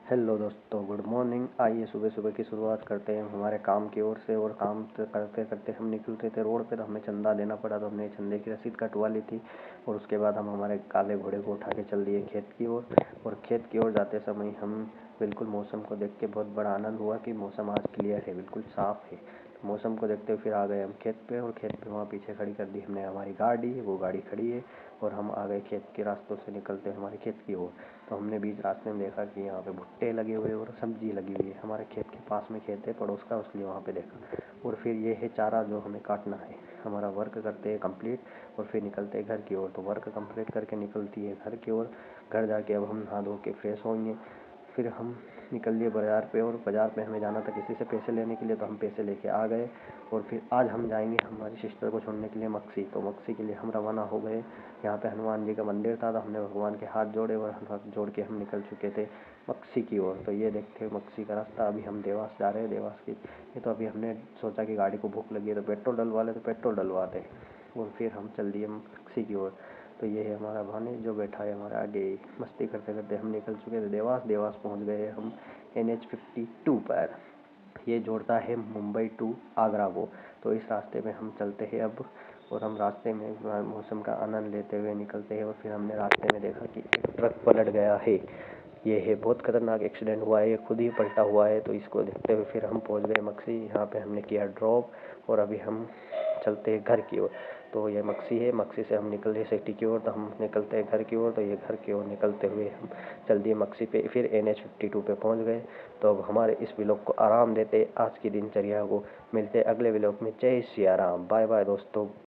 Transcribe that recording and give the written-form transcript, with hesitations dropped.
Hello दोस्तों, good morning. आइए सुबह सुबह की शुरुआत करते हैं हमारे काम की ओर से। और काम करते करते हम निकलते थे रोड पे, तो हमें चंदा देना पड़ा, तो हमने चंदे की रसीद कटवा ली थी। और उसके बाद हम हमारे काले घोड़े को उठा के चल दिए खेत की ओर। और खेत की ओर जाते समय हम बिल्कुल मौसम को देख के बहुत बड़ा आनंद हुआ कि मौसम आज क्लियर है, बिल्कुल साफ़ है। तो मौसम को देखते हुए फिर आ गए हम खेत पे। और खेत पे वहाँ पीछे खड़ी कर दी हमने हमारी गाड़ी, वो गाड़ी खड़ी है। और हम आ गए खेत के रास्तों से निकलते हमारे खेत की ओर। तो हमने बीच रास्ते में देखा कि यहाँ पे भुट्टे लगे हुए और सब्जी लगी हुई है। हमारे खेत के पास में खेत है पड़ोस का, उसलिए वहाँ पे देखा। और फिर ये है चारा जो हमें काटना है। हमारा वर्क करते हैं कंप्लीट और फिर निकलते हैं घर की ओर। तो वर्क कंप्लीट करके निकलती है घर की ओर। घर जाके अब हम नहा धो के फ्रेश होंगे। फिर हम निकल लिए बाज़ार पे। और बाज़ार पे हमें जाना था किसी से पैसे लेने के लिए, तो हम पैसे लेके आ गए। और फिर आज हम जाएंगे हमारी सिस्टर को छोड़ने के लिए मक्सी। तो मक्सी के लिए हम रवाना हो गए। यहाँ पे हनुमान जी का मंदिर था, तो हमने भगवान के हाथ जोड़े और हाथ जोड़ के हम निकल चुके थे मक्सी की ओर। तो ये देखते मक्सी का रास्ता। अभी हम देवास जा रहे हैं। देवास की ये तो अभी हमने सोचा कि गाड़ी को भूख लगी है तो पेट्रोल डलवा ले, तो पेट्रोल डलवाते। और फिर हम चल दिए मक्सी की ओर। तो ये है हमारा भाने जो बैठा है हमारे आगे। मस्ती करते करते हम निकल चुके थे देवास। देवास पहुंच गए हम NH 52 पर। ये जोड़ता है मुंबई टू आगरा को। तो इस रास्ते में हम चलते हैं अब। और हम रास्ते में मौसम का आनंद लेते हुए निकलते हैं। और फिर हमने रास्ते में देखा कि एक ट्रक पलट गया है। ये है बहुत खतरनाक एक्सीडेंट हुआ है, ये खुद ही पलटा हुआ है। तो इसको देखते हुए फिर हम पहुंच गए मक्सी। यहाँ पे हमने किया ड्रॉप और अभी हम चलते हैं घर की ओर। तो ये मक्सी है, मक्सी से हम निकले सिटी की ओर, तो हम निकलते हैं घर की ओर। तो ये घर की ओर निकलते हुए हम चल दिए मक्सी पे, फिर NH 52 पे पहुंच गए। तो अब हमारे इस व्लॉग को आराम देते आज की दिनचर्या को मिलते अगले व्लॉग में। जय सिया राम, बाय बाय दोस्तों।